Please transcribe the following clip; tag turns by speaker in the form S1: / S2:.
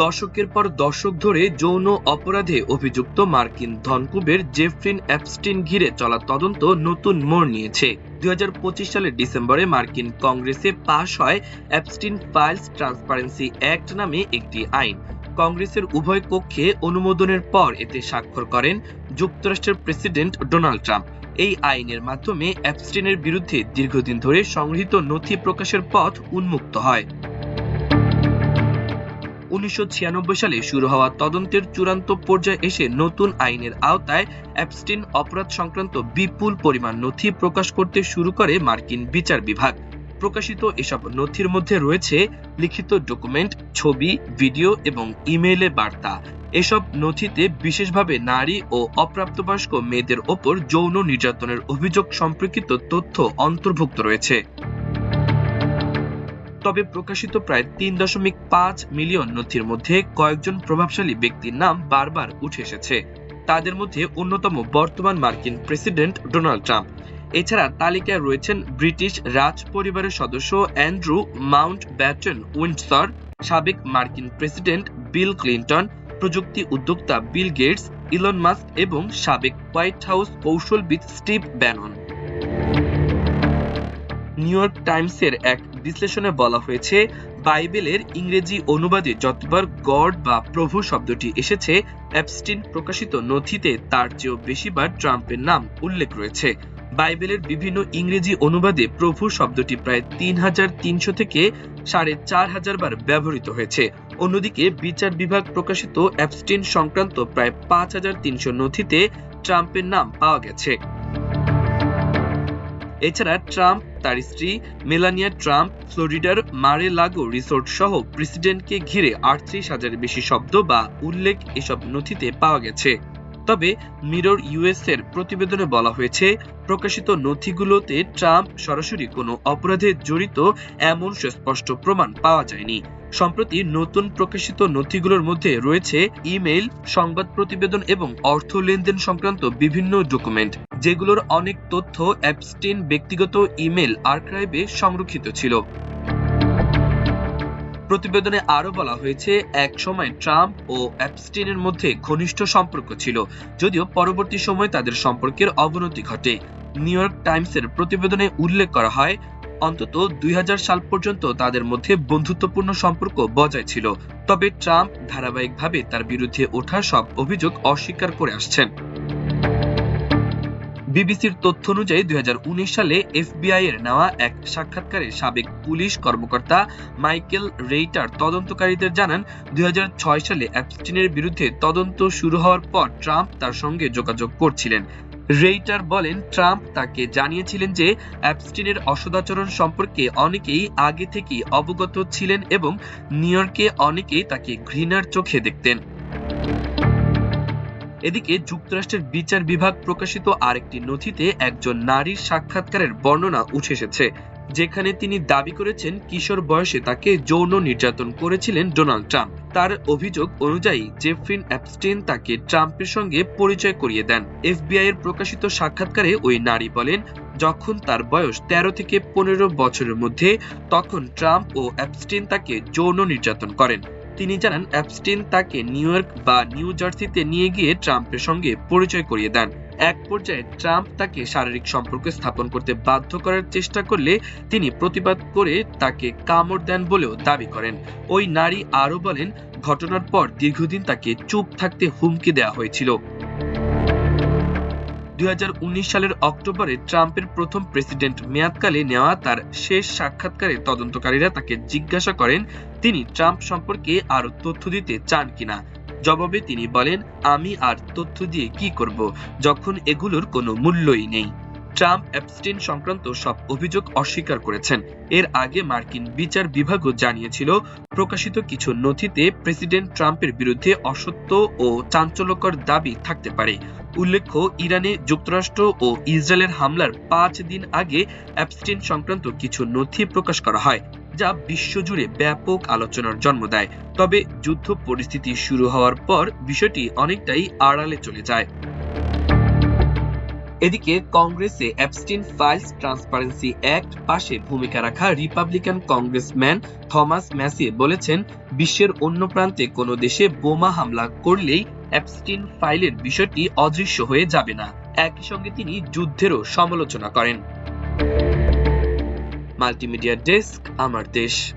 S1: দশকের পর দশক ধরে যৌন অপরাধে অভিযুক্ত মার্কিন ধনকুবের জেফ্রিন অ্যাপস্টিন ঘিরে চলা তদন্ত নতুন মোড় নিয়েছে। 2025 সালের ডিসেম্বরে মার্কিন কংগ্রেসে পাশ হয় অ্যাপস্টিন ফাইলস ট্রান্সপারেন্সি অ্যাক্ট নামে একটি আইন। কংগ্রেসের উভয় কক্ষে অনুমোদনের পর এতে স্বাক্ষর করেন যুক্তরাষ্ট্রের প্রেসিডেন্ট ডোনাল্ড ট্রাম্প। এই আইনের মাধ্যমে অ্যাপস্টিনের বিরুদ্ধে দীর্ঘদিন ধরে সংগৃহীত নথি প্রকাশের পথ উন্মুক্ত হয়। 1996 সালে শুরু হওয়া তদন্তের চূড়ান্ত পর্যায়ে এসে নতুন আইনের আওতায় অ্যাপস্টিন অপরাধ সংক্রান্ত বিপুল পরিমাণ নথি প্রকাশ করতে শুরু করে মার্কিন বিচার বিভাগ। প্রকাশিত এসব নথির মধ্যে রয়েছে লিখিত ডকুমেন্ট, ছবি, ভিডিও এবং ইমেইলে বার্তা। এসব নথিতে বিশেষভাবে নারী ও অপ্রাপ্তবয়স্ক মেয়েদের ওপর যৌন নির্যাতনের অভিযোগ সম্পর্কিত তথ্য অন্তর্ভুক্ত রয়েছে। তবে প্রকাশিত প্রায় 3.5 মিলিয়ন নথির মধ্যে কয়েকজন প্রভাবশালী ব্যক্তির নাম বারবার উঠে এসেছে। তাদের মধ্যে অন্যতম বর্তমান মার্কিন প্রেসিডেন্ট ডোনাল্ড ট্রাম্প। এছাড়া তালিকায় রয়েছেন ব্রিটিশ রাজ পরিবারের সদস্য অ্যান্ড্রু মাউন্টব্যাটেন উইন্ডসর, সাবেক মার্কিন প্রেসিডেন্ট বিল ক্লিন্টন, প্রযুক্তি উদ্যোক্তা বিল গেটস, ইলন মাস্ক এবং সাবেক হোয়াইট হাউস কৌশলবিদ স্টিভ ব্যানন। নিউ ইয়র্ক টাইমসের এক বিশ্লেষণে বলা হয়েছে, বাইবেলের ইংরেজি অনুবাদে যতবার গড বা প্রভু শব্দটি এসেছে, অ্যাপস্টিন প্রকাশিত নথিতে তার চেয়েও বেশিবার ট্রাম্পের নাম উল্লেখ রয়েছে। বাইবেলের বিভিন্ন ইংরেজি অনুবাদে প্রভু শব্দটি প্রায় 3300 থেকে 4500 বার ব্যবহৃত হয়েছে। অন্যদিকে বিচার বিভাগ প্রকাশিত অ্যাপস্টিন সংক্রান্ত প্রায় 5300 নথিতে ট্রাম্পের নাম পাওয়া গেছে। এছাড়া ট্রাম্প, তার স্ত্রী মেলানিয়া ট্রাম্প, ফ্লোরিডার মারে-লাগো রিসোর্ট সহ প্রেসিডেন্টকে ঘিরে 38,000-এর বেশি শব্দ বা উল্লেখ এসব নথিতে পাওয়া গেছে। তবে মিরর ইউএস এর প্রতিবেদনে বলা হয়েছে, প্রকাশিত নথিগুলোতে ট্রাম্প সরাসরি কোনো অপরাধে জড়িত এমন সুস্পষ্ট প্রমাণ পাওয়া যায়নি। সম্প্রতি নতুন প্রকাশিত নথিগুলোর মধ্যে রয়েছে ইমেইল, সংবাদ প্রতিবেদন এবং অর্থ লেনদেন সংক্রান্ত বিভিন্ন ডকুমেন্ট, যেগুলোর অনেক তথ্য অ্যাপস্টিন ব্যক্তিগত ইমেইল আর্কাইভে সংরক্ষিত ছিল। প্রতিবেদনে আরো বলা হয়েছে, এক সময় ট্রাম্প ও অ্যাপস্টিনের মধ্যে ঘনিষ্ঠ সম্পর্ক ছিল, যদিও পরবর্তী সময়ে তাদের সম্পর্কের অবনতি ঘটে। নিউ ইয়র্ক টাইমসের প্রতিবেদনে উল্লেখ করা হয়, অন্তত 2000 সাল পর্যন্ত তাদের মধ্যে বন্ধুত্বপূর্ণ সম্পর্ক বজায় ছিল। তবে ট্রাম্প ধারাবাহিকভাবে তার বিরুদ্ধে ওঠা সব অভিযোগ অস্বীকার করে আসছেন। বিবিসির তথ্য অনুযায়ী 2019 সালে এফবিআই এর নেওয়া এক সাক্ষাৎকারে সাবেক পুলিশ কর্মকর্তা মাইকেল রেইটার তদন্তকারীদের জানান, 2006 সালে অ্যাপস্টিনের বিরুদ্ধে তদন্ত শুরু হওয়ার পর ট্রাম্প তার সঙ্গে যোগাযোগ করছিলেন। রেইটার বলেন, ট্রাম্প তাকে জানিয়েছিলেন যে অ্যাপস্টিনের অসদাচরণ সম্পর্কে অনেকেই আগে থেকেই অবগত ছিলেন এবং নিউ ইয়র্কে অনেকেই তাকে ঘৃণার চোখে দেখতেন। এদিকে যুক্তরাষ্ট্রের বিচার বিভাগ প্রকাশিত আরেকটি নথিতে একজন নারীর সাক্ষাৎকারের বর্ণনা উঠে এসেছে, যেখানে তিনি দাবি করেছেন কিশোর বয়সে তাকে যৌন নির্যাতন করেছিলেন ডোনাল্ড ট্রাম্প। তার অভিযোগ অনুযায়ী জেফ্রিন অ্যাপস্টিন তাকে ট্রাম্পের সঙ্গে পরিচয় করিয়ে দেন। এফবিআই এর প্রকাশিত সাক্ষাৎকারে ওই নারী বলেন, যখন তার বয়স 13 থেকে 15 বছরের মধ্যে, তখন ট্রাম্প ও অ্যাপস্টিন তাকে যৌন নির্যাতন করেন। তিনি জানান, অ্যাপস্টিন তাকে নিউ ইয়র্ক বা নিউ জার্সিতে নিয়ে গিয়ে ট্রাম্পের সঙ্গে পরিচয় করিয়ে দেন। এক পর্যায়ে ট্রাম্প তাকে শারীরিক সম্পর্ক স্থাপন করতে বাধ্য করার চেষ্টা করলে তিনি প্রতিবাদ করে তাকে কামড় দেন বলেও দাবি করেন। ওই নারী আরো বলেন, ঘটনার পর দীর্ঘদিন তাকে চুপ থাকতে হুমকি দেওয়া হয়েছিল। 2019 সালের অক্টোবরে ট্রাম্পের প্রথম প্রেসিডেন্ট মেয়াদকালে নেওয়া তার শেষ সাক্ষাৎকারে তদন্তকারীরা তাকে জিজ্ঞাসা করেন, তিনি ট্রাম্প সম্পর্কে আরো তথ্য দিতে চান কিনা। জবাবে তিনি বলেন, আমি আর তথ্য দিয়ে কি করব, যখন এগুলোর কোনো মূল্যই নেই। ট্রাম্প অ্যাপস্টিন সংক্রান্ত সব অভিযোগ অস্বীকার করেছেন। এর আগে মার্কিন বিচার বিভাগও জানিয়েছিল, প্রকাশিত কিছু নথিতে প্রেসিডেন্ট ট্রাম্পের বিরুদ্ধে অসত্য ও চাঞ্চল্যকর দাবি থাকতে পারে। উল্লেখ্য, ইরানে যুক্তরাষ্ট্র ও ইসরায়েলের হামলার 5 দিন আগে অ্যাপস্টিন সংক্রান্ত কিছু নথি প্রকাশ করা হয়, যা বিশ্বজুড়ে ব্যাপক আলোচনার জন্ম দেয়। তবে যুদ্ধ পরিস্থিতি শুরু হওয়ার পর বিষয়টি অনেকটাই আড়ালে চলে যায়। এদিকে কংগ্রেসে অ্যাপস্টিন ফাইলস ট্রান্সপারেন্সি অ্যাক্ট পাশে ভূমিকা রাখা রিপাবলিকান কংগ্রেসম্যান থমাস ম্যাসি বলেছেন, বিশ্বের অন্য প্রান্তে কোনো দেশে বোমা হামলা করলেই অ্যাপস্টিন ফাইলের বিষয়টি অদৃশ্য হয়ে যাবে না। একই সঙ্গে তিনি যুদ্ধেরও সমালোচনা করেন। মাল্টিমিডিয়া ডেস্ক, আমার দেশ।